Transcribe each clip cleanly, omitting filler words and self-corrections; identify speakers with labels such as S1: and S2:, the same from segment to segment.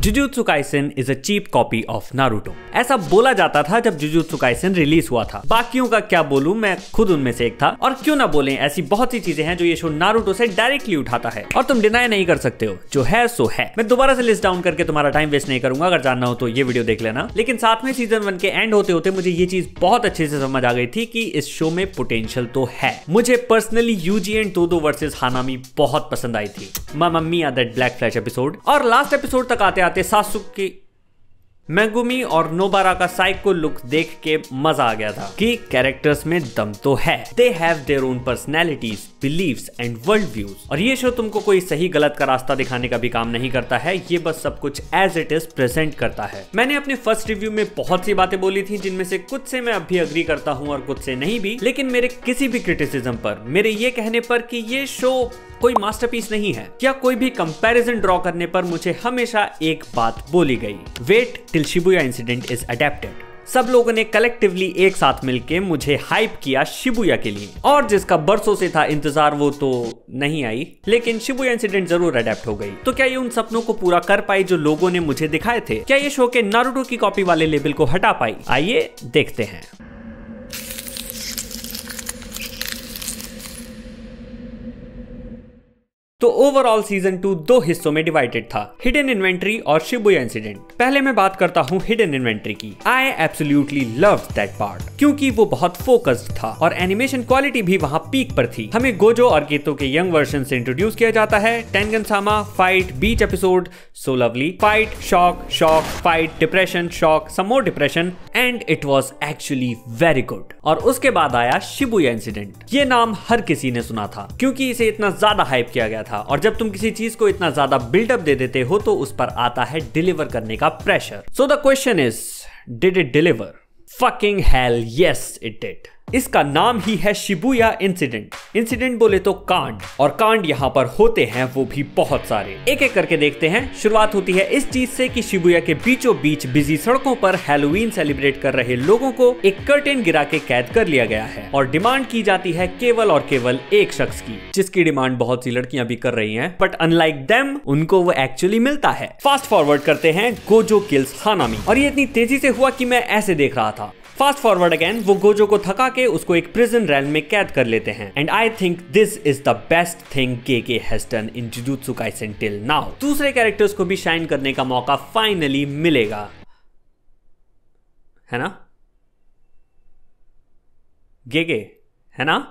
S1: Jujutsu Kaisen is a cheap copy of Naruto. ऐसा बोला जाता था जब जुजुत्सु काइसेन रिलीज हुआ था। बाकियों का क्या बोलूं, मैं खुद उनमें से एक था। और क्यों ना बोलें, ऐसी बहुत सी चीजें हैं जो ये शो नारुतो से डायरेक्टली उठाता है और तुम डिनाई नहीं कर सकते हो। जो है सो है। मैं दोबारा से लिस्ट डाउन करके तुम्हारा टाइम वेस्ट नहीं करूंगा, अगर जानना हो तो ये वीडियो देख लेना। लेकिन साथ में सीजन 1 के एंड होते होते मुझे ये चीज बहुत अच्छे से समझ आ गई थी कि इस शो में पोटेंशियल तो है। मुझे पर्सनली यूजी एंड तोदो वर्सेस हानामी बहुत पसंद आई थी। मामा मिया दैट ब्लैक फ्लैश एपिसोड। और लास्ट एपिसोड तक आते आते सासुके, मेगुमी और नोबारा का साइको लुक देख के मजा आ गया था कि कैरेक्टर्स में दम तो है। They have their own personalities, beliefs and world views. और ये शो तुमको कोई सही गलत का रास्ता दिखाने का भी काम नहीं करता है, ये बस सब कुछ एज इट इज प्रेजेंट करता है। मैंने अपने फर्स्ट रिव्यू में बहुत सी बातें बोली थी जिनमें से कुछ से मैं अब भी अग्री करता हूँ और कुछ से नहीं भी। लेकिन मेरे किसी भी क्रिटिसिज्म पर, मेरे ये कहने पर कि ये शो कोई मास्टरपीस नहीं है या कोई भी कंपैरिजन ड्रॉ करने पर मुझे हमेशा एक बात बोली गई, wait till Shibuya incident is adapted. सब लोगों ने कलेक्टिवली एक साथ मिलके मुझे हाइप किया शिबुया के लिए, और जिसका बरसों से था इंतजार वो तो नहीं आई, लेकिन शिबुया इंसिडेंट जरूर अडेप्ट हो गई। तो क्या ये उन सपनों को पूरा कर पाई जो लोगों ने मुझे दिखाए थे? क्या ये शो के नारुतो की कॉपी वाले लेबल को हटा पाई? आइए देखते हैं। तो ओवरऑल सीजन 2 दो हिस्सों में डिवाइडेड था, हिडन इन्वेंट्री और शिबुया इंसिडेंट। पहले मैं बात करता हूँ हिडन इन्वेंट्री की। I absolutely loved that part क्योंकि वो बहुत फोकस्ड था और एनिमेशन क्वालिटी भी वहाँ पीक पर थी। हमें गोजो और गेतो के यंग वर्जन से इंट्रोड्यूस किया जाता है। Tengen sama, fight, beach episode, so lovely, fight, shock, shock, fight, depression, shock, some more depression, and it was actually very good. और उसके बाद आया शिबुया इंसिडेंट। ये नाम हर किसी ने सुना था क्योंकि इसे इतना ज्यादा हाइप किया गया था। और जब तुम किसी चीज को इतना ज्यादा बिल्डअप दे देते हो तो उस पर आता है डिलीवर करने का pressure. So the question is, did it deliver? Fucking hell yes it did. इसका नाम ही है शिबुया इंसिडेंट। इंसिडेंट बोले तो कांड, और कांड यहाँ पर होते हैं वो भी बहुत सारे। एक एक करके देखते हैं। शुरुआत होती है इस चीज से कि शिबुया के बीचों बीच बिजी सड़कों पर हैलोवीन सेलिब्रेट कर रहे लोगों को एक कर्टेन गिरा के कैद कर लिया गया है और डिमांड की जाती है केवल और केवल एक शख्स की, जिसकी डिमांड बहुत सी लड़कियां भी कर रही हैं, बट अनलाइक देम उनको वो एक्चुअली मिलता है। फास्ट फॉरवर्ड करते हैं, गोजो किल्स हानामी। और ये इतनी तेजी से हुआ कि मैं ऐसे देख रहा था। फास्ट फॉरवर्ड अगेन, वो गोजो को थका के उसको एक प्रिजन रैल में कैद कर लेते हैं। And I think this is the best thing KK has done in Jujutsu Kaisen till now. दूसरे कैरेक्टर्स को भी शाइन करने का मौका फाइनली मिलेगा, है ना गेगे, है ना?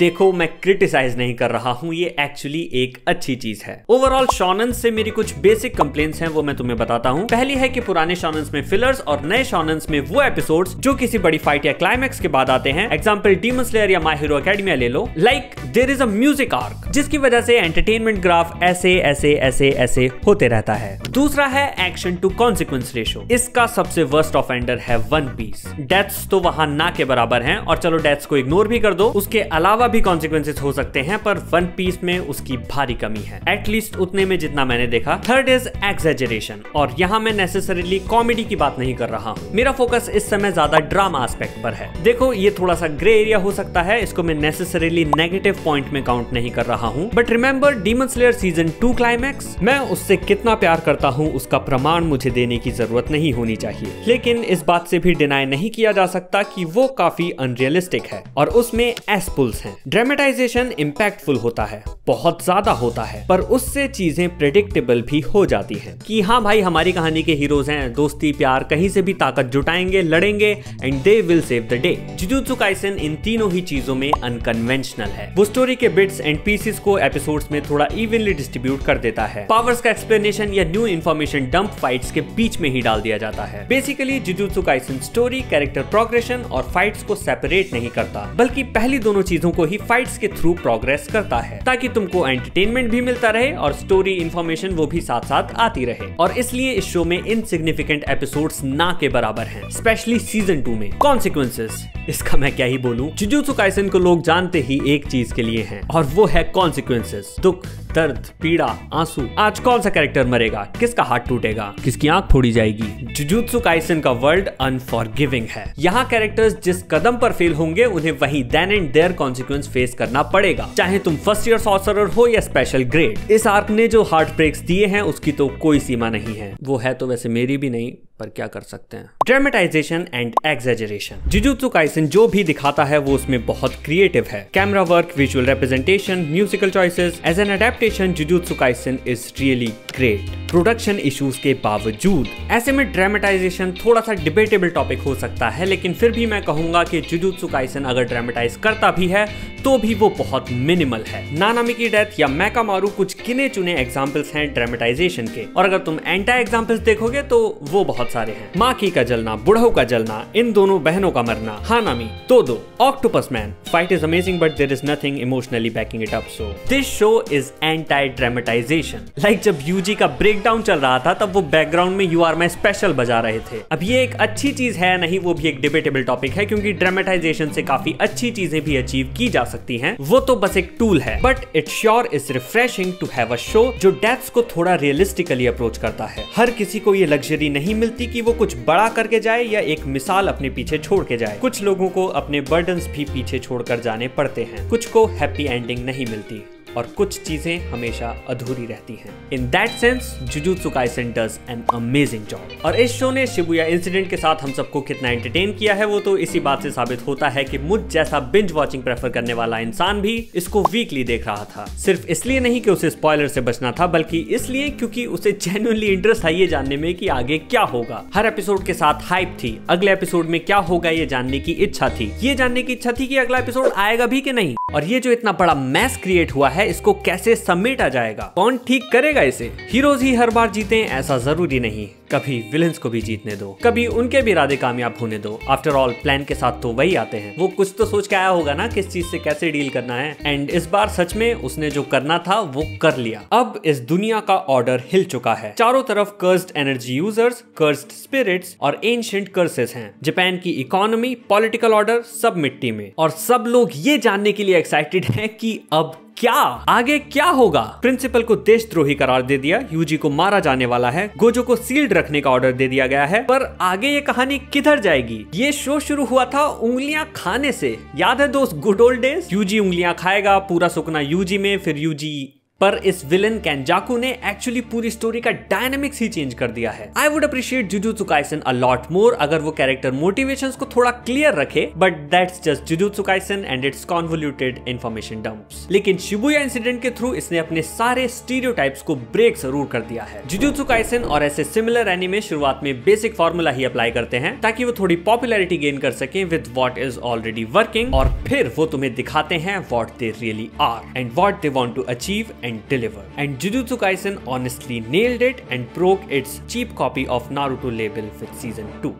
S1: देखो, मैं क्रिटिसाइज नहीं कर रहा हूं, ये एक्चुअली एक अच्छी चीज है। ओवरऑल शॉनन्स से मेरी कुछ बेसिक कंप्लेंट्स हैं, वो मैं तुम्हें बताता हूं। पहली है कि पुराने शॉनन्स में फिलर्स और नए शॉनन्स में वो एपिसोड्स जो किसी बड़ी फाइट या क्लाइमैक्स के बाद आते हैं, एग्जांपल डीमन स्लेयर या माय हीरो एकेडमिया ले लो, like there is a music arc, जिसकी वजह से एंटरटेनमेंट ग्राफ ऐसे ऐसे ऐसे ऐसे होते रहता है। दूसरा है एक्शन टू कॉन्सिक्वेंस रेशो। इसका सबसे वर्स्ट ऑफेंडर है वन पीस। डेथ्स तो वहां ना के बराबर हैं, और चलो डेथ्स को इग्नोर भी कर दो, उसके अलावा भी कॉन्सिक्वेंसेस हो सकते हैं, पर वन पीस में उसकी भारी कमी है, एटलीस्ट उतने में जितना मैंने देखा। थर्ड इज एक्सैजरेशन, और यहाँ मैं नेसेसरीली कॉमेडी की बात नहीं कर रहा हूँ। मेरा फोकस इस समय ज्यादा ड्रामा एस्पेक्ट पर है। देखो, ये थोड़ा सा ग्रे एरिया हो सकता है, इसको मैं नेसेसरीली नेगेटिव पॉइंट में काउंट नहीं कर रहा हूँ, but remember demon slayer season 2 climax, मैं उससे कितना प्यार करता हूँ उसका प्रमाण मुझे देने की जरूरत नहीं होनी चाहिए। लेकिन इस बात से भी डिनाई नहीं किया जा सकता कि वो काफी अनरियलिस्टिक है और उसमें एसपुल्स हैं। ड्रामेटाइजेशन इंपैक्टफुल होता है, बहुत ज्यादा होता है, पर उससे चीजें प्रेडिक्टेबल भी हो जाती हैं कि हाँ भाई, हमारी कहानी के हीरोज हैं, दोस्ती प्यार कहीं से भी ताकत जुटाएंगे, लड़ेंगे, and they will save the day. Jujutsu Kaisen इन तीनों ही चीजों में अनकन्वेंशनल है। वो स्टोरी के बिट्स एंड पीसेस को एपिसोड्स में थोड़ा इवनली डिस्ट्रीब्यूट कर देता है। पावर्स का एक्सप्लेनेशन या न्यू इन्फॉर्मेशन डंप फाइट्स के बीच में ही डाल दिया जाता है। Basically jujutsu Kaisen story, character progression और फाइट्स को सेपरेट नहीं करता, बल्कि पहली दोनों चीजों को को ही फाइट्स के थ्रू प्रोग्रेस करता है ताकि तुमको एंटरटेनमेंट भी मिलता रहे और स्टोरी इन्फॉर्मेशन वो भी साथ साथ आती रहे। और इसलिए इस शो में इनसिग्निफिकेंट एपिसोड्स ना के बराबर हैं, स्पेशली सीजन 2 में। कॉन्सिक्वेंसेस, इसका मैं क्या ही बोलूं। जुजुत्सु काइसेन को लोग जानते ही एक चीज के लिए हैं और वो है कॉन्सिक्वेंसेस। दुख, दर्द, पीड़ा, आंसू। आज कौन सा कैरेक्टर मरेगा, किसका हाथ टूटेगा, किसकी आंख फोड़ी जाएगी। जुजुत्सु काइसेन का वर्ल्ड अनफॉरगिविंग है। यहाँ कैरेक्टर्स जिस कदम पर फेल होंगे उन्हें वही then and there consequence face करना पड़ेगा, चाहे तुम फर्स्ट ईयर सॉर्सरर हो या स्पेशल ग्रेड। इस आर्क ने जो हार्ट ब्रेक्स दिए हैं उसकी तो कोई सीमा नहीं है। वो है तो वैसे मेरी भी नहीं, पर क्या कर सकते हैं। Dramatization and exaggeration. Jujutsu Kaisen जो भी दिखाता है वो उसमें बहुत क्रिएटिव है। Camera work, visual representation, musical choices, as an adaptation Jujutsu Kaisen is really great. Production issues के बावजूद ऐसे में ड्रामेटाइजेशन थोड़ा सा डिबेटेबल टॉपिक हो सकता है, लेकिन फिर भी मैं कहूंगा कि जुजुत्सु काइसेन अगर ड्रामेटाइज करता भी है तो भी वो बहुत मिनिमल है। नानामी की डेथ या मैकामारू कुछ गिने चुने एग्जांपल्स हैं ड्रामेटाइजेशन के, और अगर तुम एंटी एग्जांपल्स देखोगे तो वो बहुत सारे हैं। माकी का जलना, बुढ़ऊ का जलना, इन दोनों बहनों का मरना, Hanami, Todo, octopus man, fight is amazing but there is nothing emotionally backing it up. So this show is anti dramatization. Like जब यूजी का ब्रेकडाउन चल रहा था तब वो बैकग्राउंड में यू आर माई स्पेशल बजा रहे थे। अब ये एक अच्छी चीज है नहीं, वो भी एक डिबेटेबल टॉपिक है, क्योंकि ड्रामेटाइजेशन से काफी अच्छी चीजें भी अचीव की जा सकती हैं। वो तो बस एक टूल है, but it sure is refreshing to have a show जो डेथ्स को थोड़ा रियलिस्टिकली अप्रोच करता है। हर किसी को ये लग्जरी नहीं मिलती कि वो कुछ बड़ा करके जाए या एक मिसाल अपने पीछे छोड़ के जाए। कुछ लोगों को अपने बर्डन्स भी पीछे छोड़कर जाने पड़ते हैं, कुछ को हैप्पी एंडिंग नहीं मिलती और कुछ चीजें हमेशा अधूरी रहती हैं। In that sense jujutsu Kaisen does an amazing job. और इस शो ने शिबुया इंसिडेंट के साथ हम सबको कितना एंटरटेन किया है वो तो इसी बात से साबित होता है कि मुझ जैसा बिंज वॉचिंग प्रेफर करने वाला इंसान भी इसको वीकली देख रहा था। सिर्फ इसलिए नहीं कि उसे स्पॉइलर से बचना था, बल्कि इसलिए क्योंकि उसे जेन्युइनली इंटरेस्ट था ये जानने में कि आगे क्या होगा। हर एपिसोड के साथ हाइप थी, अगले एपिसोड में क्या होगा ये जानने की इच्छा थी। ये जानने की इच्छा थी कि अगला एपिसोड आएगा भी कि नहीं, और ये जो इतना बड़ा मैस क्रिएट हुआ है इसको कैसे समेटा जाएगा, कौन ठीक करेगा इसे। हीरोज ही हर बार जीते ऐसा जरूरी नहीं, कभी विलेंस को भी जीतने दो, कभी उनके भी इरादे कामयाब होने दो। आफ्टर ऑल प्लान के साथ तो वही आते हैं, वो कुछ तो सोच के आया होगा ना किस चीज से कैसे डील करना है। एंड इस बार सच में उसने जो करना था वो कर लिया। अब इस दुनिया का ऑर्डर हिल चुका है। चारों तरफ cursed energy users, cursed spirits और एंशिएंट कर्सेस हैं। जापान की इकोनॉमी, पॉलिटिकल ऑर्डर सब मिट्टी में, और सब लोग ये जानने के लिए एक्साइटेड हैं कि अब क्या आगे क्या होगा। प्रिंसिपल को देशद्रोही करार दे दिया, यूजी को मारा जाने वाला है, गोजो को सील्ड रखने का ऑर्डर दे दिया गया है, पर आगे ये कहानी किधर जाएगी। ये शो शुरू हुआ था उंगलियां खाने से, याद है दोस्त गुड ओल्ड डेज। यूजी उंगलियां खाएगा, पूरा सुकना यूजी में, फिर यूजी। पर इस विलन केंजाकू ने एक्चुअली पूरी स्टोरी का डायनामिक्स ही चेंज कर दिया है। I would appreciate jujutsu Kaisen a lot more अगर वो कैरेक्टर मोटिवेशंस को थोड़ा क्लियर रखे, but that's just jujutsu Kaisen and it's convoluted information dumps. लेकिन शिबुया इंसिडेंट के थ्रू इसने अपने सारे स्टीरियोटाइप्स को ब्रेक जरूर कर दिया है। जुजुत्सु काइसेन और ऐसे सिमिलर एनिमे शुरुआत में बेसिक फार्मूला ही अप्लाई करते हैं ताकि वो थोड़ी पॉपुलैरिटी गेन कर सके with what is already working, और फिर वो तुम्हें दिखाते हैं what they really are and what they want to achieve and deliver. And Jujutsu Kaisen honestly nailed it and broke its cheap copy of Naruto label with season 2.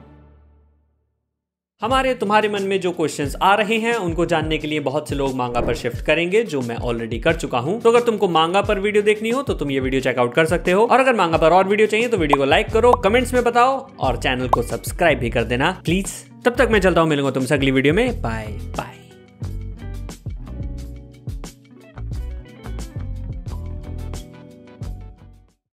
S1: हमारे तुम्हारे मन में जो क्वेश्चंस आ रहे हैं उनको जानने के लिए बहुत से लोग मांगा पर शिफ्ट करेंगे, जो मैं ऑलरेडी कर चुका हूं। तो अगर तुमको मांगा पर वीडियो देखनी हो तो तुम ये वीडियो चेकआउट कर सकते हो, और अगर मांगा पर और वीडियो चाहिए तो वीडियो को लाइक करो, कमेंट्स में बताओ और चैनल को सब्सक्राइब भी कर देना प्लीज। तब तक मैं चलता हूं, मिलूंगा तुमसे अगली वीडियो में। Bye bye.